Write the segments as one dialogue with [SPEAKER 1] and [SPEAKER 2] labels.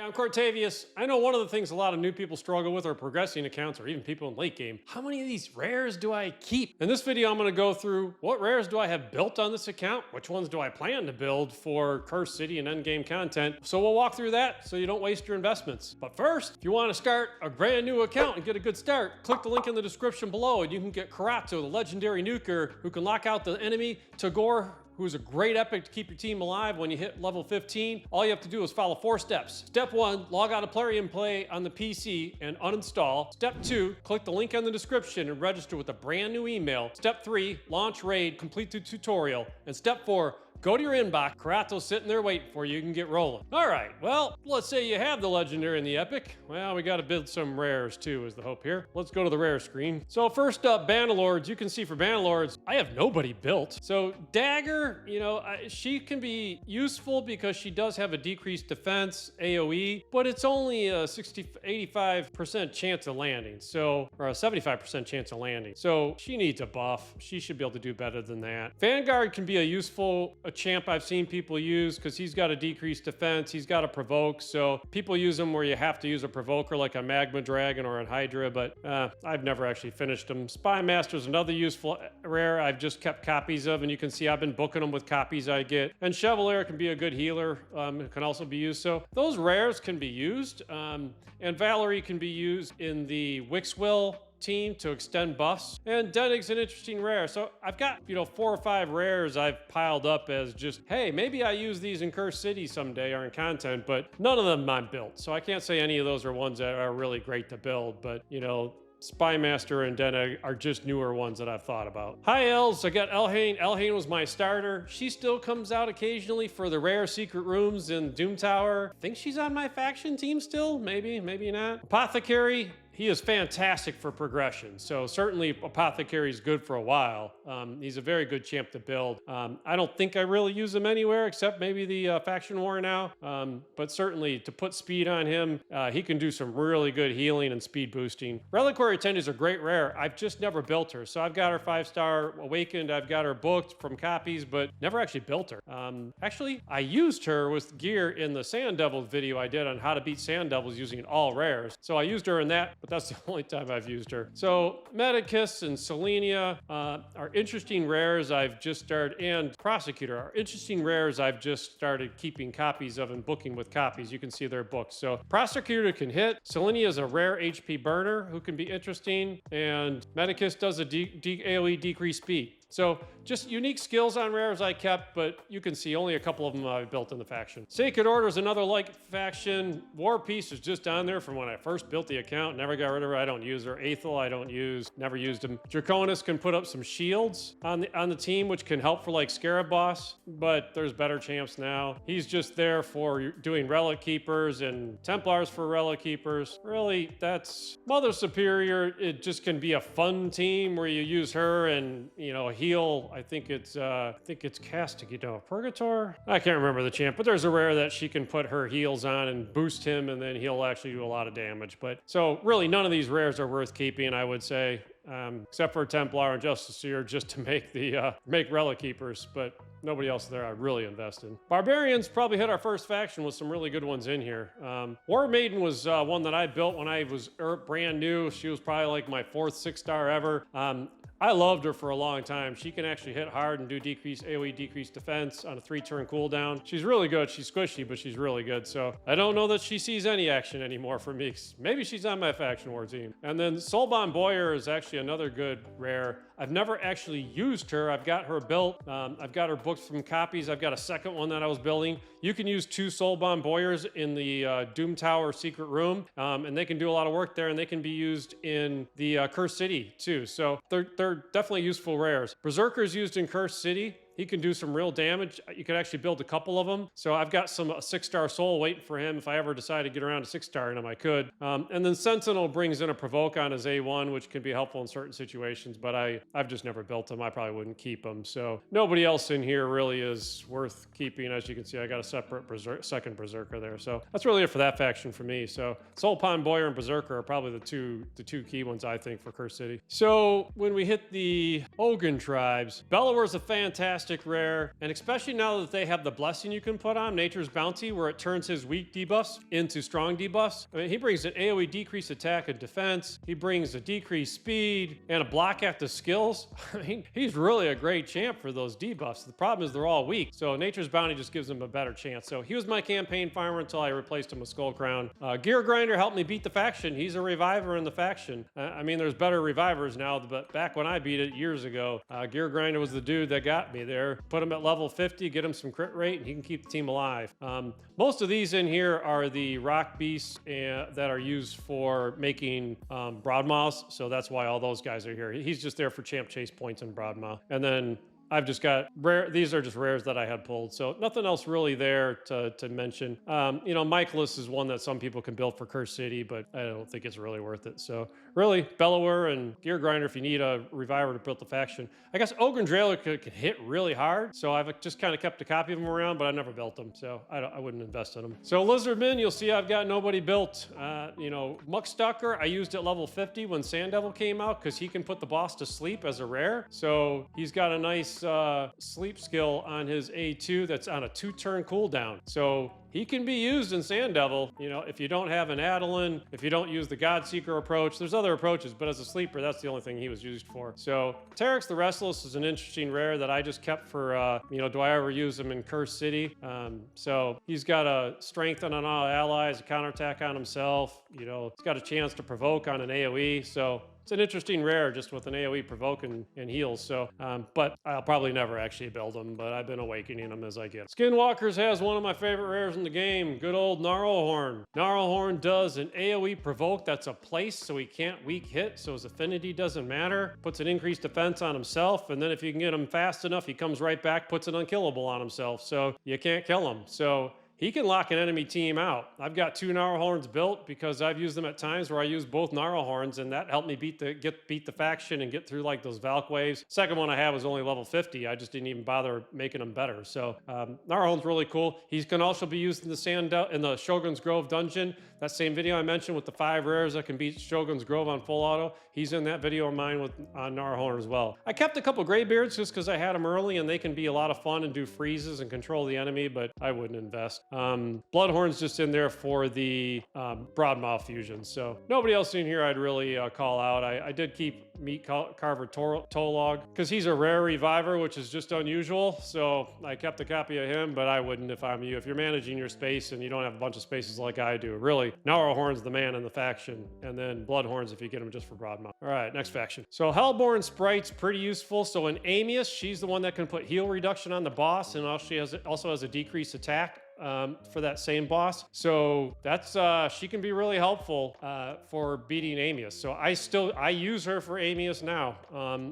[SPEAKER 1] I'm Cortavius. I know one of the things a lot of new people struggle with are progressing accounts or even people in late game. How many of these rares do I keep? In this video, I'm going to go through what rares do I have built on this account, which ones do I plan to build for Cursed City and endgame content. So we'll walk through that so you don't waste your investments. But first, if you want to start a brand new account and get a good start, click the link in the description below and you can get Karato, the legendary nuker who can lock out the enemy, Tagoar, who's a great epic to keep your team alive when you hit level 15. All you have to do is follow 4 steps. Step 1, log out of Plarium Play on the PC and uninstall. Step 2, click the link in the description and register with a brand new email. Step 3, launch raid, complete the tutorial. And step 4, go to your inbox. Karato's sitting there waiting for you. You can get rolling. All right, well, let's say you have the legendary and the epic. Well, we got to build some rares too, is the hope here. Let's go to the rare screen. So first up, Bannerlords. You can see for Bannerlords, I have nobody built. So Dagger, you know, she can be useful because she does have a decreased defense, AoE, but it's only a 85% chance of landing. So, or a 75% chance of landing. So she needs a buff. She should be able to do better than that. Vanguard can be a champ I've seen people use because he's got a decreased defense, he's got a provoke, so people use him where you have to use a provoker like a Magma Dragon or a Hydra, but I've never actually finished them. Spy Master's another useful rare I've just kept copies of, and you can see I've been booking them with copies I get. And Chevalier can be a good healer, can also be used. So those rares can be used, and Valerie can be used in the Wixwill team to extend buffs, and Denig's an interesting rare. So I've got, 4 or 5 rares I've piled up as just, hey, maybe I use these in Cursed City someday or in content, but none of them I'm built. So I can't say any of those are ones that are really great to build, but Spy Master and Denig are just newer ones that I've thought about. High Elves, I got Elhain. Elhain was my starter. She still comes out occasionally for the rare secret rooms in Doom Tower. I think she's on my faction team still. Maybe, maybe not. Apothecary, he is fantastic for progression. So certainly Apothecary is good for a while. He's a very good champ to build. I don't think I really use him anywhere except maybe the faction war now. But certainly to put speed on him, he can do some really good healing and speed boosting. Reliquary Attendant is a great rare. I've just never built her. So I've got her 5-star awakened. I've got her booked from copies, but never actually built her. Actually, I used her with gear in the Sand Devils video I did on how to beat Sand Devils using all rares. So I used her in that, but that's the only time I've used her. So Medicus and Selenia are interesting rares I've just started, and Prosecutor are interesting rares I've just started keeping copies of and booking with copies. You can see their books. So Prosecutor can hit. Selenia is a rare HP burner who can be interesting, and Medicus does a AoE decrease speed. So just unique skills on rares I kept, but you can see only a couple of them I've built in the faction. Sacred Order is another like faction. War Peace is just on there from when I first built the account. Never got rid of her. I don't use her. Aethel I don't use. Never used him. Draconis can put up some shields on the team, which can help for like Scarab Boss, but there's better champs now. He's just there for doing Relic Keepers and Templars for Relic Keepers. Really, that's Mother Superior. It just can be a fun team where you use her and, heal. I think it's Castigito Purgator. I can't remember the champ, but there's a rare that she can put her heals on and boost him, and then he'll actually do a lot of damage. But so really none of these rares are worth keeping, I would say, except for Templar and Justiciar, just to make the make Relic Keepers, but nobody else there I really invest in. Barbarians probably hit our first faction with some really good ones in here. War Maiden was one that I built when I was brand new. She was probably like my 4th 6-star ever. I loved her for a long time. She can actually hit hard and do AoE decreased defense on a 3-turn cooldown. She's really good. She's squishy, but she's really good. So I don't know that she sees any action anymore from me. Maybe she's on my faction war team. And then Soulbond Boyer is actually another good rare. I've never actually used her. I've got her built. I've got her booked from copies. I've got a second one that I was building. You can use 2 Soulbond Boyers in the Doom Tower secret room, and they can do a lot of work there, and they can be used in the Cursed City too. So they're definitely useful rares. Berserker is used in Cursed City. He can do some real damage. You could actually build a couple of them. So I've got some 6-star soul waiting for him. If I ever decide to get around to 6-star in him, I could. And then Sentinel brings in a provoke on his A1, which can be helpful in certain situations, but I've just never built him. I probably wouldn't keep him. So nobody else in here really is worth keeping. As you can see, I got a separate second Berserker there. So that's really it for that faction for me. So Soulbond Boyer and Berserker are probably the two key ones, I think, for Cursed City. So when we hit the Ogun tribes, Bellawar's a fantastic fantastic rare. And especially now that they have the blessing you can put on, Nature's Bounty, where it turns his weak debuffs into strong debuffs. I mean, he brings an AoE decrease attack and defense. He brings a decreased speed and a block at the skills. I mean, he's really a great champ for those debuffs. The problem is they're all weak. So Nature's Bounty just gives him a better chance. So he was my campaign farmer until I replaced him with Skull Crown. Gear Grinder helped me beat the faction. He's a reviver in the faction. I mean, there's better revivers now, but back when I beat it years ago, Gear Grinder was the dude that got me there. Put him at level 50, get him some crit rate, and he can keep the team alive. Most of these in here are the rock beasts that are used for making Broadmouths, so that's why all those guys are here. He's just there for champ chase points and Broadmouth. And then I've just got rare. These are just rares that I had pulled. So nothing else really there to mention. You know, Michaelis is one that some people can build for Curse City, but I don't think it's really worth it. So really, Bellower and Gear Grinder if you need a reviver to build the faction. I guess Ogre and Drailer could hit really hard. So I've just kind of kept a copy of them around, but I never built them. So I wouldn't invest in them. So Lizardman, you'll see I've got nobody built. You know, Muckstalker, I used at level 50 when Sand Devil came out because he can put the boss to sleep as a rare. So he's got a nice sleep skill on his A2 that's on a 2-turn cooldown. So he can be used in Sand Devil, you know, if you don't have an Adeline, if you don't use the Godseeker approach. There's other approaches, but as a sleeper, that's the only thing he was used for. So Terex the Restless is an interesting rare that I just kept for, you know, do I ever use him in Curse City? So he's got a strengthen on all allies, a counterattack on himself, you know, he's got a chance to provoke on an AoE. So it's an interesting rare just with an AoE provoke and heals. So, but I'll probably never actually build them, but I've been awakening them as I get. Skinwalkers has one of my favorite rares in the game, good old Gnarlhorn. Gnarlhorn does an AoE provoke that's a place, so he can't weak hit, so his affinity doesn't matter. Puts an increased defense on himself, and then if you can get him fast enough, he comes right back, puts an unkillable on himself, so you can't kill him. So he can lock an enemy team out. I've got 2 Gnarlhorns built because I've used them at times where I use both Gnarlhorns, and that helped me beat the faction and get through like those Valk waves. Second one I had was only level 50. I just didn't even bother making them better. So Gnarlhorn's really cool. He can also be used in the Shogun's Grove dungeon. That same video I mentioned with the 5 rares that can beat Shogun's Grove on full auto. He's in that video of mine with Gnarlhorn as well. I kept a couple Greybeards just because I had them early and they can be a lot of fun and do freezes and control the enemy, but I wouldn't invest. Bloodhorn's just in there for the Broadmouth fusion. So nobody else in here I'd really call out. I did keep Meat Carver Tolog because he's a rare reviver, which is just unusual. So I kept a copy of him, but I wouldn't if I'm you. If you're managing your space and you don't have a bunch of spaces like I do, really, Gnarlhorn's the man in the faction, and then Bloodhorns if you get him just for Broadmouth. All right, next faction. So Hellborn Sprite's pretty useful. So in Amius, she's the one that can put heal reduction on the boss, and also has a decreased attack for that same boss. So that's she can be really helpful for beating Amius. So I use her for Amius now.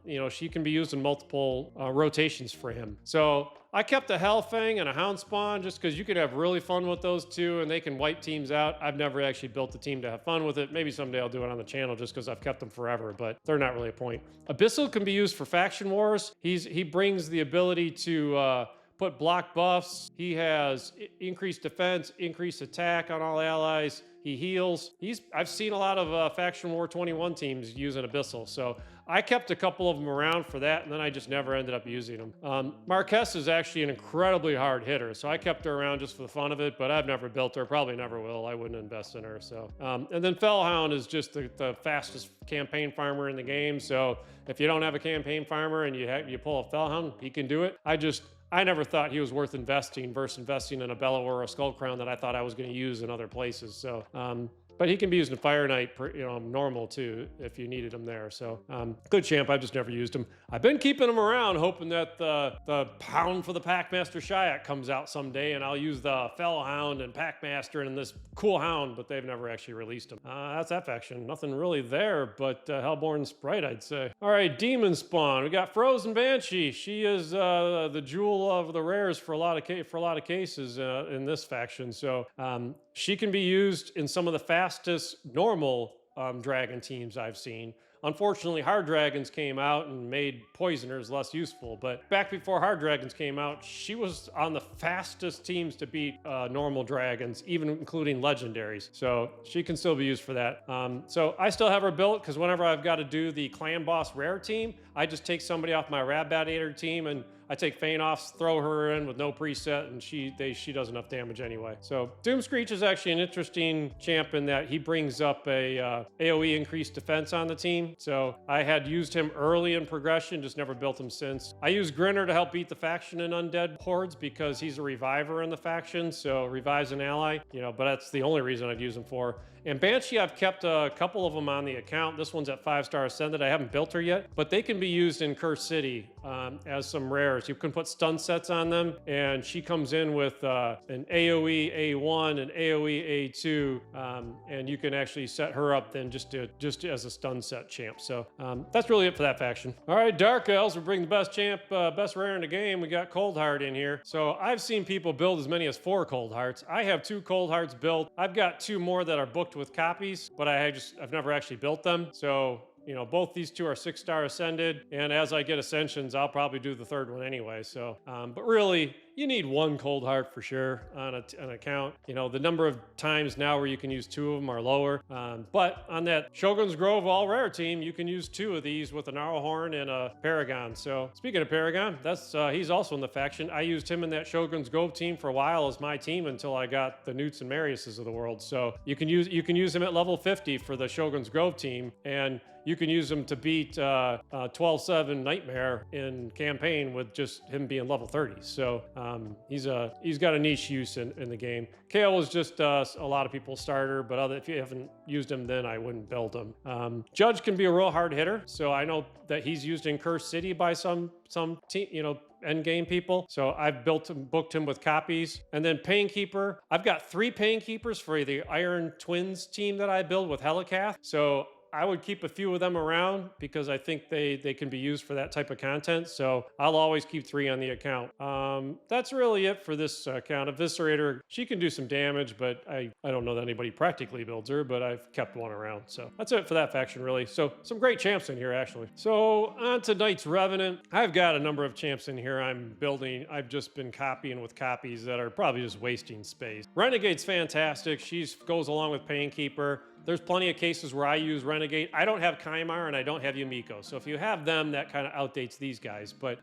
[SPEAKER 1] You know, she can be used in multiple rotations for him. So I kept a Hellfang and a Houndspawn just because you could have really fun with those two and they can wipe teams out. I've never actually built a team to have fun with it. Maybe someday I'll do it on the channel just because I've kept them forever, but they're not really a point. Abyssal can be used for faction wars. He brings the ability to put block buffs. He has increased defense, increased attack on all allies. He heals. I've seen a lot of Faction War 21 teams using Abyssal, so I kept a couple of them around for that, and then I just never ended up using them. Marquez is actually an incredibly hard hitter, so I kept her around just for the fun of it, but I've never built her, probably never will. I wouldn't invest in her. So, and then Fellhound is just the fastest campaign farmer in the game, so if you don't have a campaign farmer and you pull a Fellhound, he can do it. I never thought he was worth investing versus investing in a Bellow or a Skull Crown that I thought I was going to use in other places. So, but he can be used in Fire Knight, normal too, if you needed him there. So, good champ. I've just never used him. I've been keeping him around, hoping that the Pound for the Packmaster Shyak comes out someday, and I'll use the Fellhound and Packmaster and this cool hound, but they've never actually released him. That's that faction. Nothing really there, but Hellborn Sprite, I'd say. All right, Demon Spawn. We got Frozen Banshee. She is the jewel of the rares for a lot of cases in this faction. So she can be used in some of the fastest normal dragon teams I've seen. Unfortunately, Hard Dragons came out and made Poisoners less useful, but back before Hard Dragons came out, she was on the fastest teams to beat normal dragons, even including legendaries. So she can still be used for that. So I still have her built because whenever I've got to do the clan boss rare team, I just take somebody off my Rabadator team and I take Feint off, throw her in with no preset, and she does enough damage anyway. So Doomscreech is actually an interesting champ in that he brings up a AoE increased defense on the team. So I had used him early in progression, just never built him since. I use Grinner to help beat the faction in Undead Hordes because he's a reviver in the faction, so revives an ally, but that's the only reason I'd use him for. And Banshee, I've kept a couple of them on the account. This one's at 5-star Ascended. I haven't built her yet, but they can be used in Cursed City as some rares. You can put stun sets on them, and she comes in with an AoE A1 and AoE A2, and you can actually set her up then just as a stun set champ. So that's really it for that faction. All right, Dark Elves, we bring the best champ, best rare in the game. We got Cold Heart in here. So I've seen people build as many as 4 Cold Hearts. I have 2 Cold Hearts built. I've got 2 more that are booked with copies, but I've never actually built them. So both these 2 are 6-star Ascended, and as I get Ascensions, I'll probably do the 3rd one anyway. So, but really, you need 1 Cold Heart for sure on an account. The number of times now where you can use 2 of them are lower. But on that Shogun's Grove all rare team, you can use 2 of these with an Arrowhorn and a Paragon. So speaking of Paragon, he's also in the faction. I used him in that Shogun's Grove team for a while as my team until I got the Newts and Mariuses of the world. So you can use him at level 50 for the Shogun's Grove team, and you can use him to beat 12-7 Nightmare in campaign with just him being level 30. So he's got a niche use in the game. Kale is just a lot of people's starter, but if you haven't used him, then I wouldn't build him. Judge can be a real hard hitter, so I know that he's used in Cursed City by some team, end game people. So I've booked him with copies. And then Painkeeper, I've got 3 Painkeepers for the Iron Twins team that I build with Helicath. So I would keep a few of them around because I think they can be used for that type of content. So I'll always keep 3 on the account. That's really it for this account. Eviscerator, she can do some damage, but I don't know that anybody practically builds her, but I've kept one around. So that's it for that faction, really. So some great champs in here, actually. So on to Knights Revenant. I've got a number of champs in here I'm building. I've just been copying with copies that are probably just wasting space. Renegade's fantastic. She goes along with Painkeeper. There's plenty of cases where I use Renegade. I don't have Kaimar and I don't have Yumiko. So if you have them, that kind of outdates these guys. But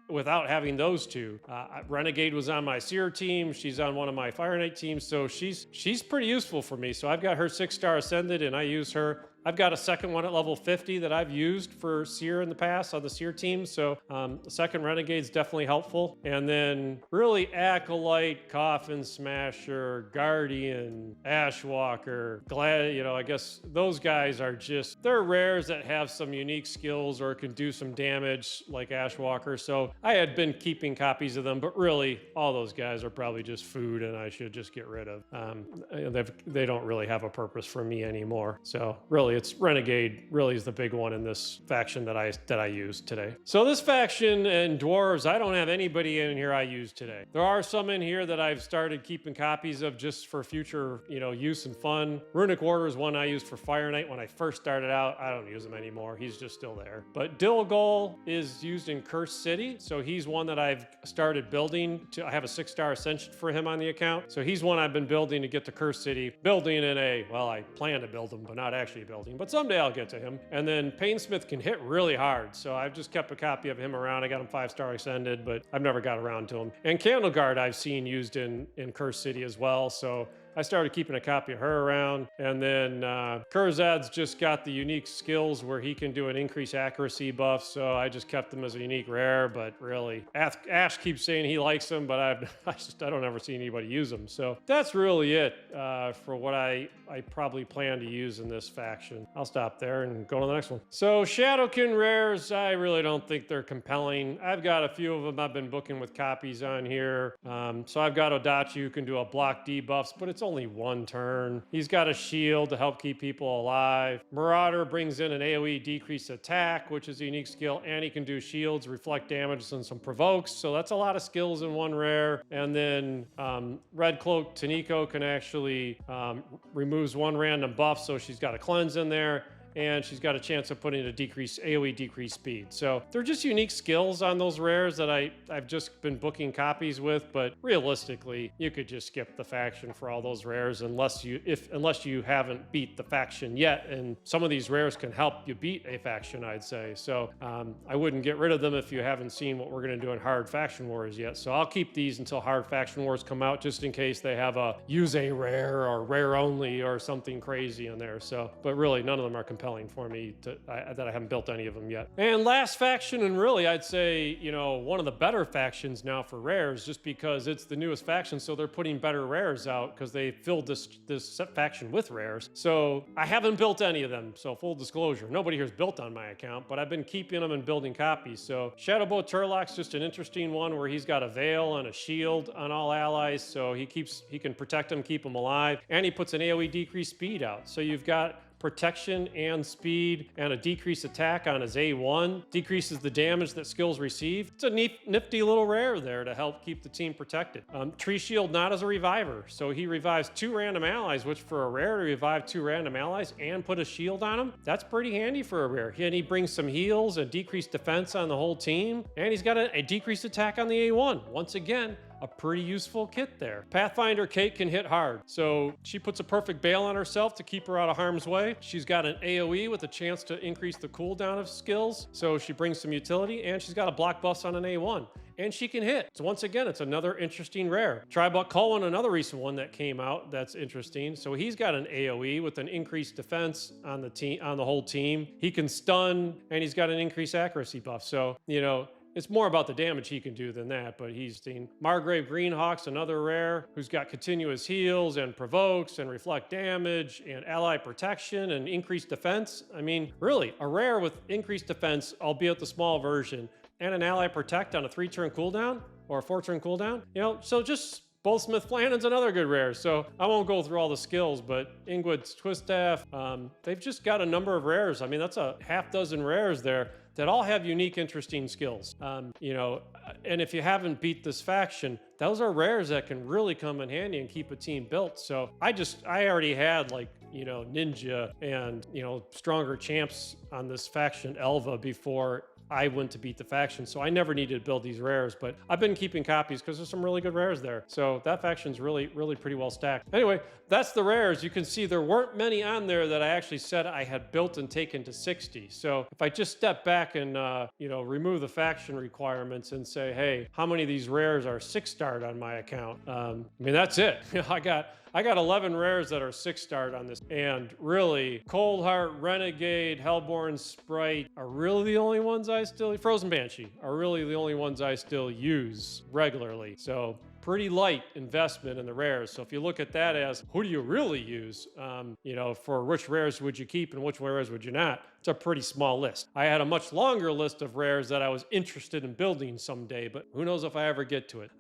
[SPEAKER 1] without having those 2, Renegade was on my Seer team. She's on one of my Fire Knight teams. So she's pretty useful for me. So I've got her 6-star Ascended and I use her. I've got a second one at level 50 that I've used for Seer in the past on the Seer team. So the second Renegade's definitely helpful. And then really Acolyte, Coffin Smasher, Guardian, Ashwalker, I guess those guys are they're rares that have some unique skills or can do some damage like Ashwalker. So I had been keeping copies of them, but really all those guys are probably just food and I should just get rid of. They don't really have a purpose for me anymore. So really it's Renegade really is the big one in this faction that I used today. So this faction and Dwarves, I don't have anybody in here I use today. There are some in here that I've started keeping copies of just for future, use and fun. Runic Warder is one I used for Fire Knight when I first started out. I don't use him anymore. He's just still there. But Dilgol is used in Cursed City. So he's one that I've started building. I have a 6-star Ascension for him on the account. So he's one I've been building to get to Cursed City. I plan to build him, but not actually building. But someday I'll get to him. And then Painsmith can hit really hard. So I've just kept a copy of him around. I got him 5-star Ascended, but I've never got around to him. And Candleguard I've seen used in Cursed City as well. So I started keeping a copy of her around. And then Kurzad's just got the unique skills where he can do an increased accuracy buff. So I just kept him as a unique rare. But really, Ash keeps saying he likes him, but I don't ever see anybody use him. So that's really it for what I probably plan to use in this faction. I'll stop there and go to the next one. So Shadowkin rares, I really don't think they're compelling. I've got a few of them I've been booking with copies on here. So I've got Odachi who can do a block debuffs, but it's only 1 turn. He's got a shield to help keep people alive. Marauder brings in an AoE decreased attack, which is a unique skill, and he can do shields, reflect damage, and some provokes. So that's a lot of skills in 1 rare. And then Red Cloak Taniko can actually removes 1 random buff, so she's got a cleanse in there. and she's got a chance of putting a decrease AoE decrease speed. So they're just unique skills on those rares that I've just been booking copies with, but realistically, you could just skip the faction for all those rares unless you haven't beat the faction yet. And some of these rares can help you beat a faction, I'd say. So I wouldn't get rid of them if you haven't seen what we're going to do in Hard Faction Wars yet. So I'll keep these until Hard Faction Wars come out, just in case they have a use a rare or rare only or something crazy in there. So, but really, none of them are compelling for me that I haven't built any of them yet. And last faction, and really, I'd say, you know, one of the better factions now for rares, just because it's the newest faction, so they're putting better rares out because they filled this faction with rares. So I haven't built any of them. So full disclosure, nobody here's built on my account, but I've been keeping them and building copies. So Shadowbow Turloc's just an interesting one where he's got a veil and a shield on all allies, so he can protect them, keep them alive, and he puts an AoE decrease speed out. So you've got protection and speed and a decreased attack on his A1, decreases the damage that skills receive. It's a nifty little rare there to help keep the team protected. Tree Shield not as a reviver, so he revives 2 random allies, which for a rare to revive 2 random allies and put a shield on them, that's pretty handy for a rare. And he brings some heals and decreased defense on the whole team, and he's got a decreased attack on the A1. Once again, a pretty useful kit there. Pathfinder Kate can hit hard, so she puts a perfect bail on herself to keep her out of harm's way. She's got an AoE with a chance to increase the cooldown of skills, so she brings some utility, and she's got a block buff on an A1. And she can hit. So once again, it's another interesting rare. Tribuck Cullen, another recent one that came out that's interesting. So he's got an AoE with an increased defense on the whole team. He can stun, and he's got an increased accuracy buff. So, you know, it's more about the damage he can do than that, but he's seen. Margrave Greenhawk's another rare who's got continuous heals and provokes and reflect damage and ally protection and increased defense. I mean, really, a rare with increased defense, albeit the small version, and an ally protect on a 3-turn cooldown or a 4-turn cooldown. You know, so just both Smith Flannan's another good rare. So I won't go through all the skills, but Ingwid's Twiststaff, they've just got a number of rares. I mean, that's a half dozen rares there that all have unique, interesting skills. You know, and if you haven't beat this faction, those are rares that can really come in handy and keep a team built. So I already had, like, you know, Ninja and, you know, stronger champs on this faction, Elva, before I went to beat the faction, so I never needed to build these rares, but I've been keeping copies because there's some really good rares there. So that faction's really pretty well stacked. Anyway, that's the rares. You can see there weren't many on there that I actually said I had built and taken to 60. So if I just step back and, you know, remove the faction requirements and say, hey, how many of these rares are 6-starred on my account? I mean, that's it. I got 11 rares that are 6-starred on this, and really, Coldheart, Renegade, Hellborn Sprite are really the only ones Frozen Banshee are really the only ones I still use regularly. So pretty light investment in the rares. So if you look at that as who do you really use, you know, for which rares would you keep and which rares would you not, it's a pretty small list. I had a much longer list of rares that I was interested in building someday, but who knows if I ever get to it.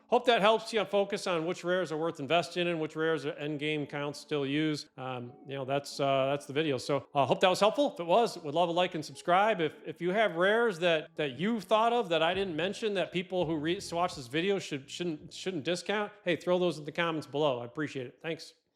[SPEAKER 1] Hope that helps you focus on which rares are worth investing in, which rares are end game counts still use. You know, that's the video. So I hope that was helpful. If it was, would love a like and subscribe. If you have rares that you've thought of that I didn't mention that people who watch this video shouldn't discount, hey, throw those in the comments below. I appreciate it. Thanks.